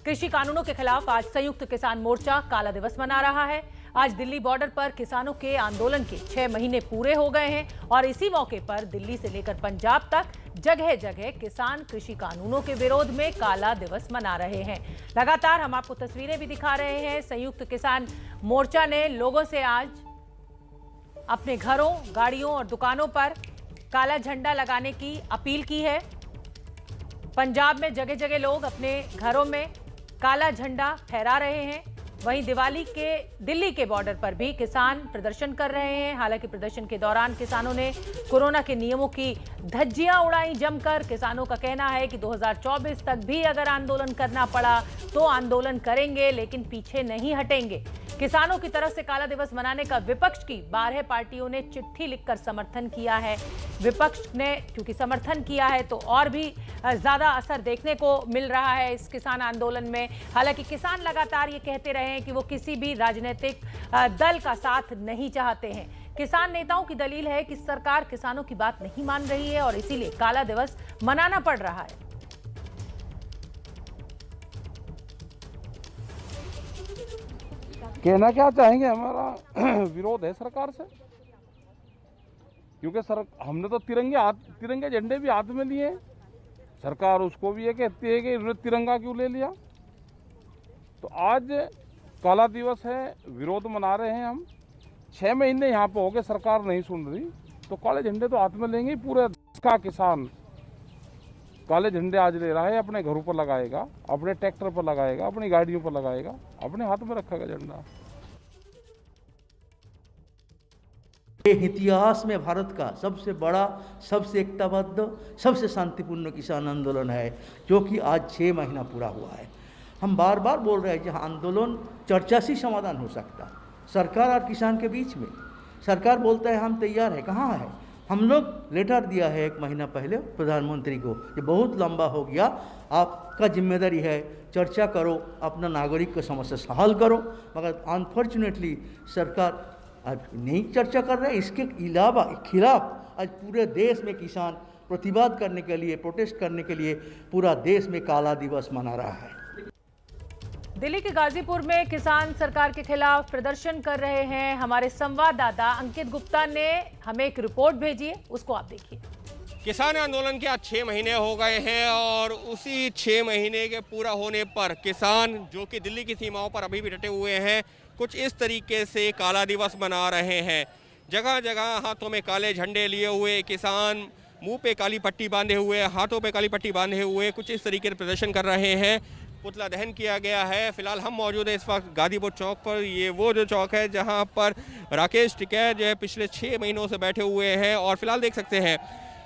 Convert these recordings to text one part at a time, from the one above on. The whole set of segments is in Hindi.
कृषि कानूनों के खिलाफ आज संयुक्त किसान मोर्चा काला दिवस मना रहा है। आज दिल्ली बॉर्डर पर किसानों के आंदोलन के 6 महीने पूरे हो गए हैं और इसी मौके पर दिल्ली से लेकर पंजाब तक जगह जगह किसान कृषि कानूनों के विरोध में काला दिवस मना रहे हैं। लगातार हम आपको तस्वीरें भी दिखा रहे हैं। संयुक्त किसान मोर्चा ने लोगों से आज अपने घरों, गाड़ियों और दुकानों पर काला झंडा लगाने की अपील की है। पंजाब में जगह जगह लोग अपने घरों में काला झंडा फहरा रहे हैं। वहीं दिल्ली के बॉर्डर पर भी किसान प्रदर्शन कर रहे हैं। हालांकि प्रदर्शन के दौरान किसानों ने कोरोना के नियमों की धज्जियां उड़ाई जमकर। किसानों का कहना है कि 2024 तक भी अगर आंदोलन करना पड़ा तो आंदोलन करेंगे, लेकिन पीछे नहीं हटेंगे। किसानों की तरफ से काला दिवस मनाने का विपक्ष की 12 पार्टियों ने चिट्ठी लिखकर समर्थन किया है। विपक्ष ने क्योंकि समर्थन किया है तो और भी ज्यादा असर देखने को मिल रहा है इस किसान आंदोलन में। हालांकि किसान लगातार ये कहते रहे हैं कि वो किसी भी राजनीतिक दल का साथ नहीं चाहते हैं। किसान नेताओं की दलील है कि सरकार किसानों की बात नहीं मान रही है और इसीलिए काला दिवस मनाना पड़ रहा है। कहना क्या चाहेंगे, हमारा विरोध है सरकार से, क्योंकि हमने तो तिरंगे झंडे भी हाथ में लिए। सरकार उसको भी ये कहती है कि इन्होंने तिरंगा क्यों ले लिया। तो आज काला दिवस है, विरोध मना रहे हैं हम। 6 महीने यहाँ पे हो गए, सरकार नहीं सुन रही, तो काले झंडे तो हाथ में लेंगे। पूरे देश का किसान काले झंडे आज ले रहा है, अपने घरों पर लगाएगा, अपने ट्रैक्टर पर लगाएगा, अपनी गाड़ियों पर लगाएगा, अपने हाथ में रखेगा झंडा। ये इतिहास में भारत का सबसे बड़ा, सबसे एकताबद्ध, सबसे शांतिपूर्ण किसान आंदोलन है, जो कि आज 6 महीना पूरा हुआ है। हम बार बार बोल रहे हैं कि आंदोलन चर्चा से समाधान हो सकता, सरकार और किसान के बीच में। सरकार बोलता है हम तैयार है, कहाँ है? हम लोग लेटर दिया है 1 महीना पहले प्रधानमंत्री को, ये बहुत लंबा हो गया, आपका जिम्मेदारी है, चर्चा करो, अपना नागरिक की समस्या हल करो। मगर अनफॉर्चुनेटली सरकार आज नहीं चर्चा कर रहे हैं। इसके अलावा खिलाफ आज पूरे देश में किसान प्रतिवाद करने के लिए, प्रोटेस्ट करने के लिए पूरा देश में काला दिवस मना रहा है। दिल्ली के गाजीपुर में किसान सरकार के खिलाफ प्रदर्शन कर रहे हैं। हमारे संवाददाता अंकित गुप्ता ने हमें एक रिपोर्ट भेजी है, उसको आप देखिए। किसान आंदोलन के आज 6 महीने हो गए हैं और उसी 6 महीने के पूरा होने पर किसान जो कि दिल्ली की सीमाओं पर अभी भी डटे हुए हैं, कुछ इस तरीके से काला दिवस मना रहे हैं। जगह जगह हाथों में काले झंडे लिए हुए किसान, मुंह पे काली पट्टी बांधे हुए, हाथों पे काली पट्टी बांधे हुए कुछ इस तरीके से प्रदर्शन कर रहे हैं। पुतला दहन किया गया है। फिलहाल हम मौजूद हैं इस वक्त गाजीपुर चौक पर। ये वो जो चौक है जहां पर राकेश टिकैत जो है पिछले 6 महीनों से बैठे हुए हैं और फिलहाल देख सकते हैं,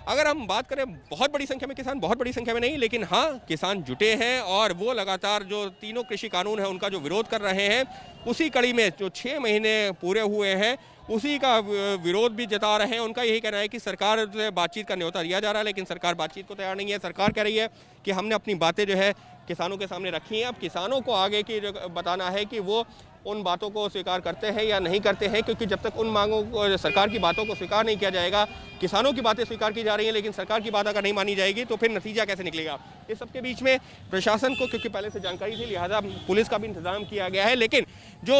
अगर हम बात करें बहुत बड़ी संख्या में किसान, बहुत बड़ी संख्या में नहीं, लेकिन हाँ किसान जुटे हैं और वो लगातार जो तीनों कृषि कानून है उनका जो विरोध कर रहे हैं, उसी कड़ी में जो 6 महीने पूरे हुए हैं उसी का विरोध भी जता रहे हैं। उनका यही कहना है कि सरकार से बातचीत का न्योता दिया जा रहा है, लेकिन सरकार बातचीत को तैयार नहीं है। सरकार कह रही है कि हमने अपनी बातें जो है किसानों के सामने रखी हैं। अब किसानों को आगे की बताना है कि वो उन बातों को स्वीकार करते हैं या नहीं करते हैं, क्योंकि जब तक उन मांगों को, सरकार की बातों को स्वीकार नहीं किया जाएगा, किसानों की बातें स्वीकार की जा रही हैं लेकिन सरकार की बात अगर नहीं मानी जाएगी तो फिर नतीजा कैसे निकलेगा। इस सबके बीच में प्रशासन को क्योंकि पहले से जानकारी थी, लिहाजा पुलिस का भी इंतजाम किया गया है। लेकिन जो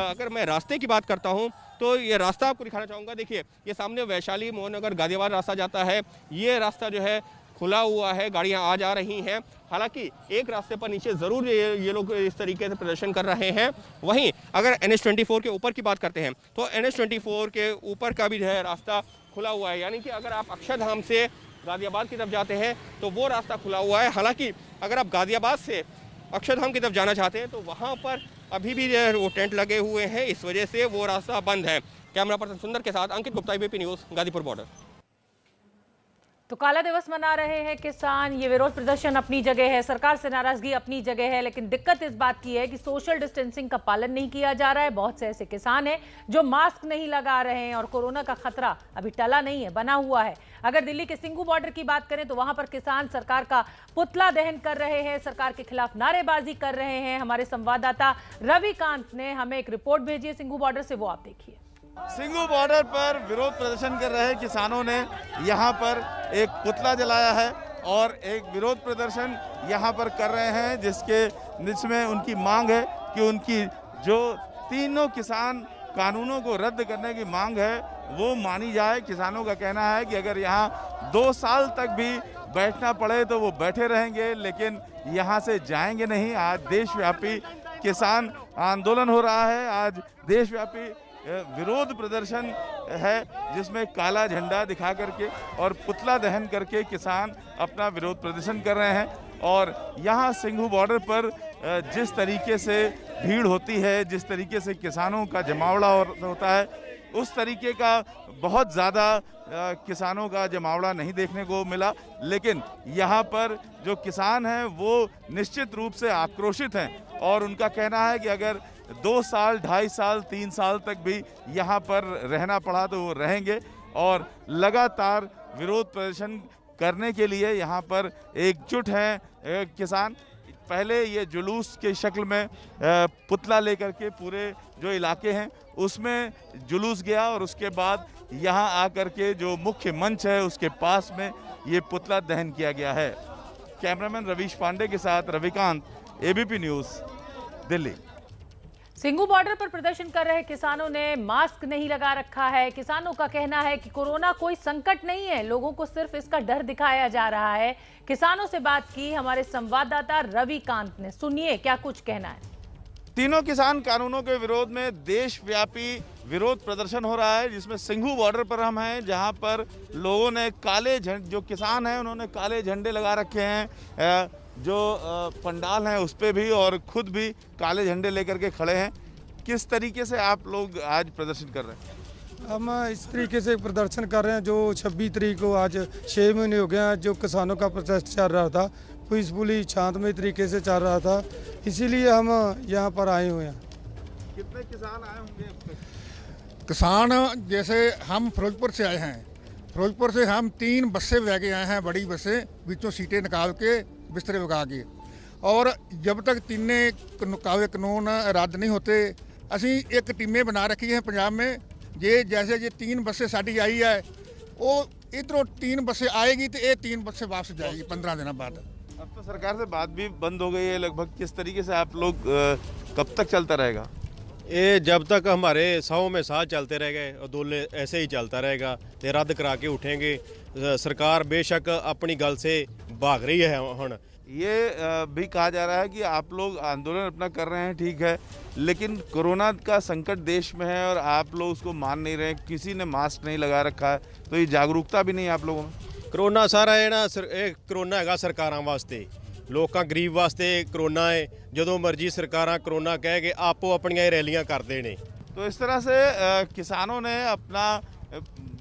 अगर मैं रास्ते की बात करता हूँ तो ये रास्ता आपको दिखाना चाहूँगा। देखिए, ये सामने वैशाली मोहनगर गाजियाबाद रास्ता जाता है। ये रास्ता जो है खुला हुआ है, गाड़ियां आ जा रही हैं। हालांकि एक रास्ते पर नीचे ज़रूर ये लोग इस तरीके से प्रदर्शन कर रहे हैं। वहीं अगर NH-24 के ऊपर की बात करते हैं तो NH-24 के ऊपर का भी जो है रास्ता खुला हुआ है, यानी कि अगर आप अक्षरधाम से गाजियाबाद की तरफ जाते हैं तो वो रास्ता खुला हुआ है। हालांकि अगर आप गाजियाबाद से अक्षरधाम की तरफ जाना चाहते हैं तो वहाँ पर अभी भी जो है वो टेंट लगे हुए हैं, इस वजह से वो रास्ता बंद है। कैमरा पर्सन सुंदर के साथ Ankit Gupta, ABP news, Ghazipur border. तो काला दिवस मना रहे हैं किसान। ये विरोध प्रदर्शन अपनी जगह है, सरकार से नाराजगी अपनी जगह है, लेकिन दिक्कत इस बात की है कि सोशल डिस्टेंसिंग का पालन नहीं किया जा रहा है। बहुत से ऐसे किसान हैं जो मास्क नहीं लगा रहे हैं और कोरोना का खतरा अभी टला नहीं है, बना हुआ है। अगर दिल्ली के सिंघू बॉर्डर की बात करें तो वहां पर किसान सरकार का पुतला दहन कर रहे हैं, सरकार के खिलाफ नारेबाजी कर रहे हैं। हमारे संवाददाता रविकांत ने हमें एक रिपोर्ट भेजी है सिंघू बॉर्डर से, वो आप देखिए। सिंघू बॉर्डर पर विरोध प्रदर्शन कर रहे किसानों ने यहाँ पर एक पुतला जलाया है और एक विरोध प्रदर्शन यहाँ पर कर रहे हैं, जिसके जिसमें उनकी मांग है कि उनकी जो तीनों किसान कानूनों को रद्द करने की मांग है वो मानी जाए। किसानों का कहना है कि अगर यहाँ 2 साल तक भी बैठना पड़े तो वो बैठे रहेंगे, लेकिन यहाँ से जाएंगे नहीं। आज देशव्यापी किसान आंदोलन हो रहा है, आज देशव्यापी विरोध प्रदर्शन है जिसमें काला झंडा दिखा करके और पुतला दहन करके किसान अपना विरोध प्रदर्शन कर रहे हैं। और यहाँ सिंघू बॉर्डर पर जिस तरीके से भीड़ होती है, जिस तरीके से किसानों का जमावड़ा होता है, उस तरीके का बहुत ज़्यादा किसानों का जमावड़ा नहीं देखने को मिला। लेकिन यहाँ पर जो किसान हैं वो निश्चित रूप से आक्रोशित हैं और उनका कहना है कि अगर 2 साल, 2.5 साल, 3 साल तक भी यहाँ पर रहना पड़ा तो वो रहेंगे और लगातार विरोध प्रदर्शन करने के लिए यहाँ पर एकजुट हैं किसान। पहले ये जुलूस के शक्ल में पुतला लेकर के पूरे जो इलाके हैं उसमें जुलूस गया और उसके बाद यहाँ आकर के जो मुख्य मंच है उसके पास में ये पुतला दहन किया गया है। कैमरामैन रवीश पांडे के साथ Ravikant, ABP news, Delhi. Singhu border पर प्रदर्शन कर रहे किसानों ने मास्क नहीं लगा रखा है। किसानों का कहना है कि कोरोना कोई संकट नहीं है, लोगों को सिर्फ इसका डर दिखाया जा रहा है। किसानों से बात की हमारे संवाददाता रविकांत ने, सुनिए क्या कुछ कहना है। तीनों किसान कानूनों के विरोध में देशव्यापी विरोध प्रदर्शन हो रहा है, जिसमें सिंघू बॉर्डर पर हम हैं, जहां पर लोगों ने काले झंडे, जो किसान हैं उन्होंने काले झंडे लगा रखे हैं, जो पंडाल हैं उस पर भी, और खुद भी काले झंडे लेकर के खड़े हैं। किस तरीके से आप लोग आज प्रदर्शन कर रहे हैं? हम इस तरीके से प्रदर्शन कर रहे हैं जो 26 तारीख को, आज 6 महीने हो गए, जो किसानों का प्रोटेस्ट चल रहा था, पीसफुली शांतमय तरीके से चल रहा था, इसीलिए हम यहाँ पर आए हुए हैं। कितने किसान आए होंगे? किसान जैसे हम फिरोजपुर से आए हैं, फिरोजपुर से हम 3 बसें लेके आए हैं, बड़ी बसें, बीचों सीटें निकाल के बिस्तरे लगा के, और जब तक तीने कानून रद्द नहीं होते ਅਸੀਂ एक टीमें बना रखी हैं पंजाब में। जैसे 3 बसें साड़ी आई है, वो इधरों 3 बसें आएगी तो ये 3 बसें वापस जाएगी 15 दिन बाद। अब तो सरकार से बात भी बंद हो गई है लगभग, किस तरीके से आप लोग कब तक चलता रहेगा? ये जब तक हमारे 100 में साथ चलते रह गए, आंदोलन ऐसे ही चलता रहेगा, ते रद्द करा के उठेंगे। सरकार बेशक अपनी गल से भाग रही है। हुण ये भी कहा जा रहा है कि आप लोग आंदोलन अपना कर रहे हैं, ठीक है, लेकिन कोरोना का संकट देश में है और आप लोग उसको मान नहीं रहे, किसी ने मास्क नहीं लगा रखा है, तो ये जागरूकता भी नहीं है आप लोगों में। करोना सारा है ना, करोना है सरकारां वास्ते, लोकां गरीब वास्ते करोना है। जो मर्जी सरकारां करोना कह के आपो अपनियां रैलियां करते हैं। तो इस तरह से किसानों ने अपना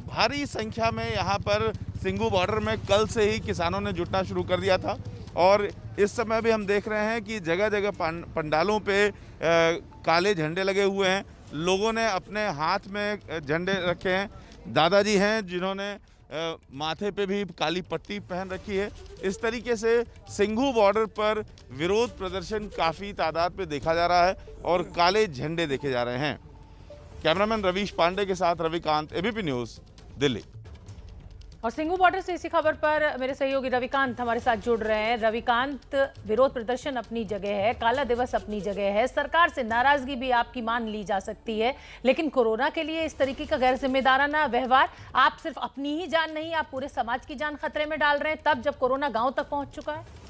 भारी संख्या में यहाँ पर सिंघू बॉर्डर में कल से ही किसानों ने जुटना शुरू कर दिया था, और इस समय भी हम देख रहे हैं कि जगह जगह पंडालों पे काले झंडे लगे हुए हैं। लोगों ने अपने हाथ में झंडे रखे हैं। दादाजी हैं जिन्होंने माथे पे भी काली पट्टी पहन रखी है। इस तरीके से सिंघू बॉर्डर पर विरोध प्रदर्शन काफ़ी तादाद में देखा जा रहा है और काले झंडे देखे जा रहे हैं। कैमरामैन रवीश पांडे के साथ रविकांत, एबीपी न्यूज़, दिल्ली। और सिंघू बॉर्डर से इसी खबर पर मेरे सहयोगी रविकांत हमारे साथ जुड़ रहे हैं। रविकांत, विरोध प्रदर्शन अपनी जगह है, काला दिवस अपनी जगह है, सरकार से नाराजगी भी आपकी मान ली जा सकती है, लेकिन कोरोना के लिए इस तरीके का गैर जिम्मेदाराना व्यवहार, आप सिर्फ अपनी ही जान नहीं, आप पूरे समाज की जान खतरे में डाल रहे हैं, तब जब कोरोना गांव तक पहुंच चुका है।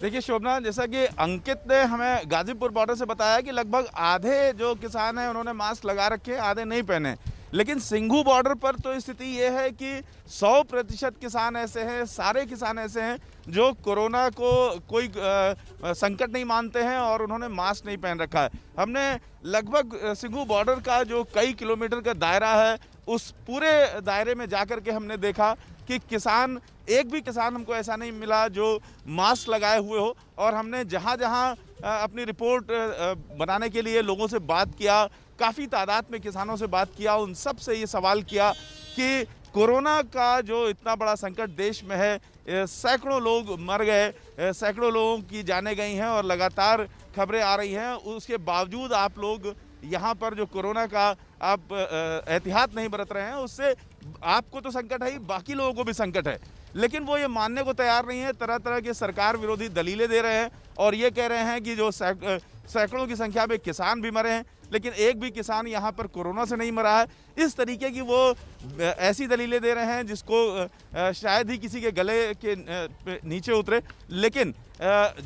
देखिए शोभना, जैसा कि अंकित ने हमें गाजीपुर बॉर्डर से बताया कि लगभग आधे जो किसान हैं उन्होंने मास्क लगा रखे, आधे नहीं पहने। लेकिन सिंघू बॉर्डर पर तो स्थिति ये है कि 100% किसान ऐसे हैं, सारे किसान ऐसे हैं जो कोरोना को कोई संकट नहीं मानते हैं और उन्होंने मास्क नहीं पहन रखा है। हमने लगभग सिंघू बॉर्डर का जो कई किलोमीटर का दायरा है, उस पूरे दायरे में जाकर के हमने देखा कि किसान, एक भी किसान हमको ऐसा नहीं मिला जो मास्क लगाए हुए हो। और हमने जहाँ जहाँ अपनी रिपोर्ट बनाने के लिए लोगों से बात किया, काफ़ी तादाद में किसानों से बात किया, उन सब से ये सवाल किया कि कोरोना का जो इतना बड़ा संकट देश में है, सैकड़ों लोग मर गए, सैकड़ों लोगों की जानें गई हैं और लगातार खबरें आ रही हैं, उसके बावजूद आप लोग यहाँ पर जो कोरोना का आप एहतियात नहीं बरत रहे हैं, उससे आपको तो संकट है ही, बाकी लोगों को भी संकट है। लेकिन वो ये मानने को तैयार नहीं है। तरह तरह के सरकार विरोधी दलीलें दे रहे हैं और ये कह रहे हैं कि जो सैकड़ों की संख्या में किसान भी मरे हैं, लेकिन एक भी किसान यहाँ पर कोरोना से नहीं मरा है। इस तरीके की वो ऐसी दलीलें दे रहे हैं जिसको शायद ही किसी के गले के नीचे उतरे। लेकिन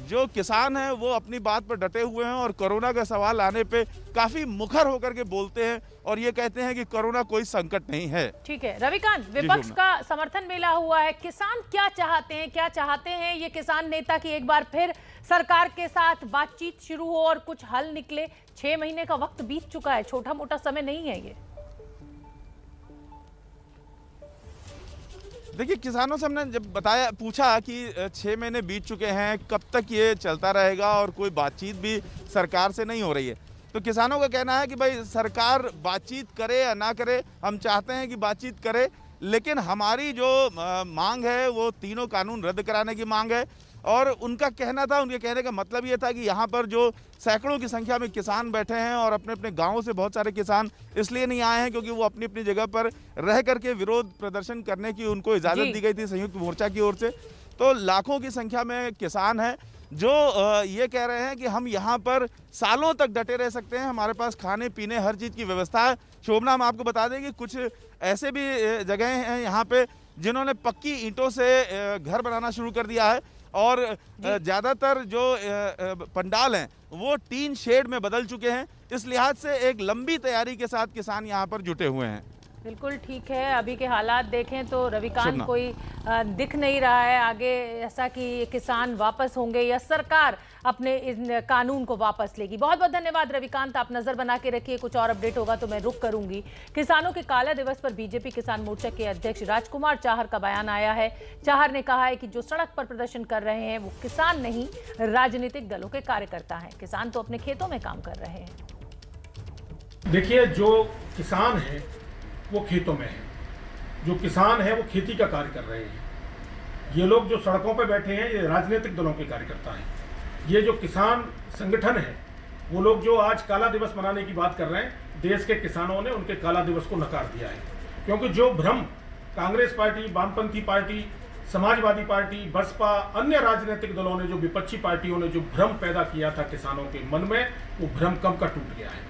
जो किसान हैं वो अपनी बात पर डटे हुए हैं और कोरोना का सवाल आने पे काफी मुखर होकर के बोलते हैं और ये कहते हैं कि कोरोना कोई संकट नहीं है। ठीक है रविकांत, विपक्ष का समर्थन मिला हुआ है, किसान क्या चाहते हैं, क्या चाहते हैं ये किसान नेता की एक बार फिर सरकार के साथ बातचीत शुरू हो और कुछ हल निकले? 6 महीने का वक्त बीत चुका है, छोटा मोटा समय नहीं है ये। देखिए, किसानों से हमने जब पूछा कि 6 महीने बीत चुके हैं, कब तक ये चलता रहेगा और कोई बातचीत भी सरकार से नहीं हो रही है, तो किसानों का कहना है कि भाई सरकार बातचीत करे या ना करे, हम चाहते हैं कि बातचीत करे, लेकिन हमारी जो मांग है वो तीनों कानून रद्द कराने की मांग है। और उनका कहना था, उनके कहने का मतलब ये था कि यहाँ पर जो सैकड़ों की संख्या में किसान बैठे हैं और अपने अपने गांवों से बहुत सारे किसान इसलिए नहीं आए हैं क्योंकि वो अपनी अपनी जगह पर रह करके विरोध प्रदर्शन करने की उनको इजाज़त दी गई थी संयुक्त मोर्चा की ओर से। तो लाखों की संख्या में किसान हैं जो ये कह रहे हैं कि हम यहाँ पर सालों तक डटे रह सकते हैं, हमारे पास खाने पीने हर चीज़ की व्यवस्था है। शोभना, हम आपको बता दें कि कुछ ऐसे भी जगह हैं यहाँ पे जिन्होंने पक्की ईंटों से घर बनाना शुरू कर दिया है और ज़्यादातर जो पंडाल हैं वो टीन शेड में बदल चुके हैं। इस लिहाज से एक लंबी तैयारी के साथ किसान यहाँ पर जुटे हुए हैं। बिल्कुल ठीक है, अभी के हालात देखें तो रविकांत कोई दिख नहीं रहा है आगे ऐसा कि किसान वापस होंगे या सरकार अपने इन कानून को वापस लेगी। बहुत बहुत धन्यवाद रविकांत, आप नजर बना के रखिए, कुछ और अपडेट होगा तो मैं रुक करूंगी। किसानों के काला दिवस पर बीजेपी किसान मोर्चा के अध्यक्ष राजकुमार चाहर का बयान आया है। चाहर ने कहा है कि जो सड़क पर प्रदर्शन कर रहे हैं वो किसान नहीं, राजनीतिक दलों के कार्यकर्ता हैं। किसान तो अपने खेतों में काम कर रहे हैं। देखिए, जो किसान है वो खेतों में है, जो किसान है वो खेती का कार्य कर रहे हैं। ये लोग जो सड़कों पर बैठे हैं ये राजनीतिक दलों के कार्यकर्ता हैं। ये जो किसान संगठन है वो लोग जो आज काला दिवस मनाने की बात कर रहे हैं, देश के किसानों ने उनके काला दिवस को नकार दिया है। क्योंकि जो भ्रम कांग्रेस पार्टी, वामपंथी पार्टी, समाजवादी पार्टी, बसपा, अन्य राजनीतिक दलों ने, जो विपक्षी पार्टियों ने जो भ्रम पैदा किया था किसानों के मन में, वो भ्रम कब का टूट गया है।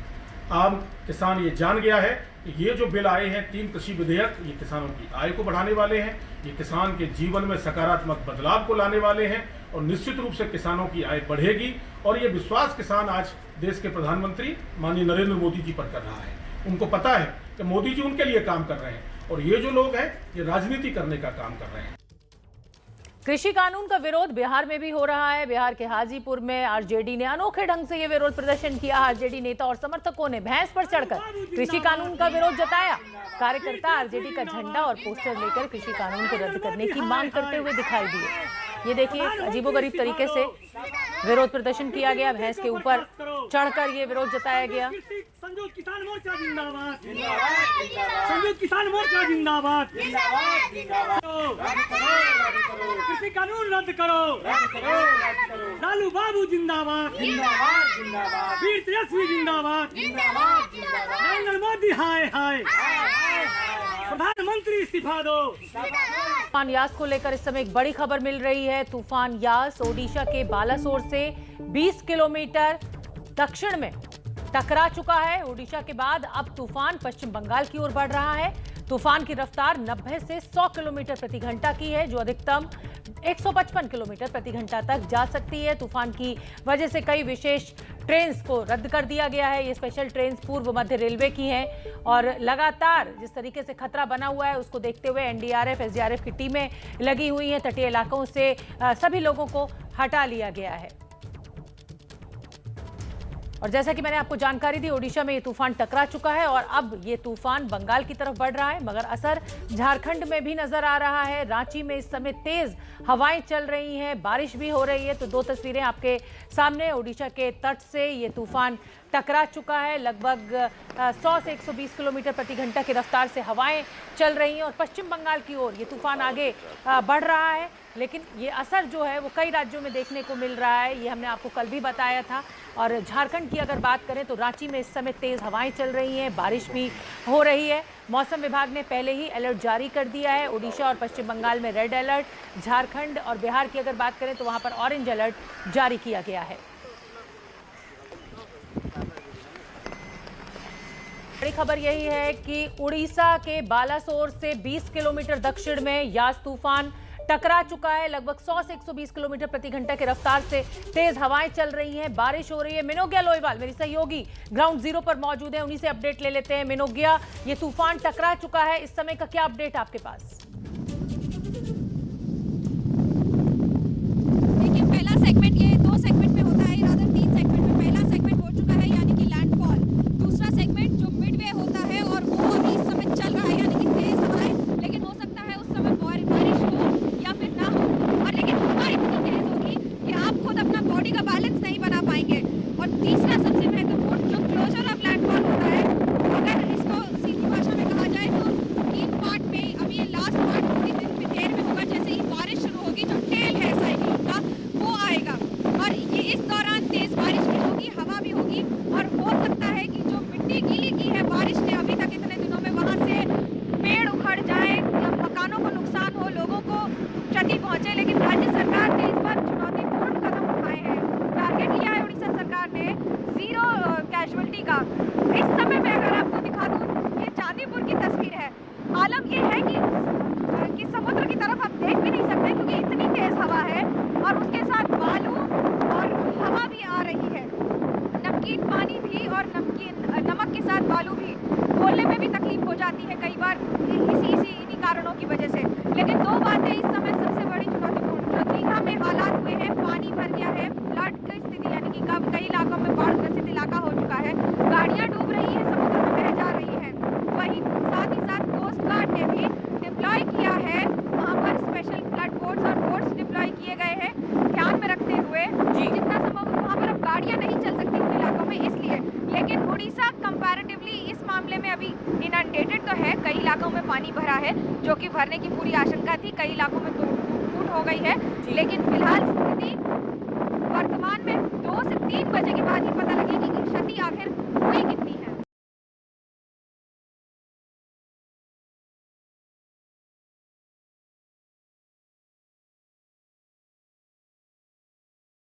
आम किसान ये जान गया है कि ये जो बिल आए हैं 3 कृषि विधेयक, ये किसानों की आय को बढ़ाने वाले हैं, ये किसान के जीवन में सकारात्मक बदलाव को लाने वाले हैं और निश्चित रूप से किसानों की आय बढ़ेगी। और ये विश्वास किसान आज देश के प्रधानमंत्री माननीय नरेंद्र मोदी जी पर कर रहा है। उनको पता है कि मोदी जी उनके लिए काम कर रहे हैं और ये जो लोग हैं ये राजनीति करने का काम कर रहे हैं। कृषि कानून का विरोध बिहार में भी हो रहा है। बिहार के हाजीपुर में आरजेडी ने अनोखे ढंग से ये विरोध प्रदर्शन किया। आरजेडी नेता और समर्थकों ने भैंस पर चढ़कर कृषि कानून का विरोध जताया। कार्यकर्ता आरजेडी का झंडा और पोस्टर लेकर कृषि कानून को रद्द करने की मांग करते हुए दिखाई दिए। ये देखिए, अजीबोगरीब तरीके से विरोध प्रदर्शन किया गया, भैंस के ऊपर चढ़कर ये विरोध जताया गया। संयुक्त किसान मोर्चा जिंदाबाद, संयुक्त किसान मोर्चा जिंदाबाद, कृषि कानून रद्द करो, लालू बाबू जिंदाबाद, वीर तेजस्वी जिंदाबाद, नरेंद्र मोदी हाय हाय, प्रधानमंत्री इस्तीफा दो। तूफान यास को लेकर इस समय एक बड़ी खबर मिल रही है। तूफान यास ओडिशा के बालासोर से 20 किलोमीटर दक्षिण में टकरा चुका है। ओडिशा के बाद अब तूफान पश्चिम बंगाल की ओर बढ़ रहा है। तूफान की रफ्तार 90 से 100 किलोमीटर प्रति घंटा की है, जो अधिकतम 155 किलोमीटर प्रति घंटा तक जा सकती है। तूफान की वजह से कई विशेष ट्रेन्स को रद्द कर दिया गया है। ये स्पेशल ट्रेन्स पूर्व मध्य रेलवे की हैं और लगातार जिस तरीके से खतरा बना हुआ है उसको देखते हुए एनडीआरएफ, एसडीआरएफ की टीमें लगी हुई हैं। तटीय इलाकों से सभी लोगों को हटा लिया गया है। और जैसा कि मैंने आपको जानकारी दी, ओडिशा में ये तूफान टकरा चुका है और अब ये तूफान बंगाल की तरफ बढ़ रहा है, मगर असर झारखंड में भी नजर आ रहा है। रांची में इस समय तेज हवाएं चल रही हैं, बारिश भी हो रही है। तो 2 तस्वीरें आपके सामने, ओडिशा के तट से ये तूफान टकरा चुका है। लगभग 100 से 120 किलोमीटर प्रति घंटा की रफ्तार से हवाएं चल रही हैं और पश्चिम बंगाल की ओर ये तूफान आगे बढ़ रहा है। लेकिन ये असर जो है वो कई राज्यों में देखने को मिल रहा है, ये हमने आपको कल भी बताया था। और झारखंड की अगर बात करें तो रांची में इस समय तेज़ हवाएं चल रही हैं, बारिश भी हो रही है। मौसम विभाग ने पहले ही अलर्ट जारी कर दिया है। उड़ीसा और पश्चिम बंगाल में रेड अलर्ट, झारखंड और बिहार की अगर बात करें तो वहाँ पर ऑरेंज अलर्ट जारी किया गया है। बड़ी खबर यही है कि उड़ीसा के बालासोर से 20 किलोमीटर दक्षिण में यास तूफान टकरा चुका है। लगभग 100 से 120 किलोमीटर प्रति घंटा की रफ्तार से तेज हवाएं चल रही हैं, बारिश हो रही है। मिनोगिया लोईवाल मेरी सहयोगी ग्राउंड जीरो पर मौजूद है, उन्हीं से अपडेट ले लेते हैं। मिनोगिया, ये तूफान टकरा चुका है, इस समय का क्या अपडेट आपके पास? देखिए, पहला सेगमेंट ये 2 सेगमेंट में होता है, रादर 3 सेगमेंट में। पहला सेगमेंट हो चुका है यानी कि लैंडफॉल। दूसरा सेगमेंट जो मिडवे होता है और वो अभी इस समय चल रहा है यानी कि तेज हवाएं, लेकिन हो सकता है उस समय बारिश हो या फिर ना हो। और लेकिन हवा इतनी तेज होगी कि आप खुद अपना बॉडी का बैलेंस नहीं बना पाएंगे। और तीसरा सबसे महत्वपूर्ण जो क्लोजर ऑफ लैंडफॉल होता है, अगर इसको सीधी भाषा में कहा जाए तो 3 पार्ट में, अभी ये लास्ट पार्ट थोड़ी देर में होगा। जैसे ही बारिश शुरू होगी, जो टेल है साइक्लोन का वो आएगा और ये इस दौरान तेज बारिश भी होगी, हवा भी होगी। और हो सकता है कि जो मिट्टी गीली की है बारिश ने अभी तक इतने दिनों में, वहाँ से पेड़ उखड़ जाए, मकानों को नुकसान हो, लोगों को क्षति पहुंचे। लेकिन राज्य सरकार ने इस बार चुनौतीपूर्ण कदम उठाए हैं। टारगेट लिया है उड़ीसा सरकार ने 0 कैजुअल्टी का। इस समय में अगर आपको दिखा दूं, ये चांदीपुर की तस्वीर है। आलम ये है कि समुद्र की तरफ आप देख भी नहीं सकते क्योंकि इतनी तेज हवा है और उसके साथ बालू और हवा भी आ रही है। नमकीन पानी भी और नमक के साथ बालू भी, बोलने में भी तकलीफ हो जाती है कई बार इन्हीं कारणों की वजह से। लेकिन 2 बातें इस समय सबसे बड़ी चुनौतीपूर्ण जो दीघा में हालात हुए हैं, पानी भर गया है, फ्लड की स्थिति यानी कि कई इलाकों में बाढ़ ग्रसित इलाका हो चुका है, गाड़ियां डूब रही हैं, समुद्र में बह जा रही हैं। वहीं साथ ही साथ कोस्ट गार्ड ने भी डिप्लॉय किया है, वहाँ पर स्पेशल फ्लड बोट्स और बोट्स डिप्लॉय किए गए हैं, ध्यान में रखते हुए जितना संभव वहाँ पर अब गाड़ियाँ नहीं चल सकती उन इलाकों में, इसलिए। लेकिन उड़ीसा कंपैरेटिवली इस मामले में अभी इनंडेटेड तो है, कई इलाकों में पानी भरा है, जो कि भरने की पूरी आशंका थी, कई इलाकों में टूट हो गई है। लेकिन फिलहाल स्थिति वर्तमान में 2 से 3 बजे के बाद ही पता लगेगी कि क्षति आखिर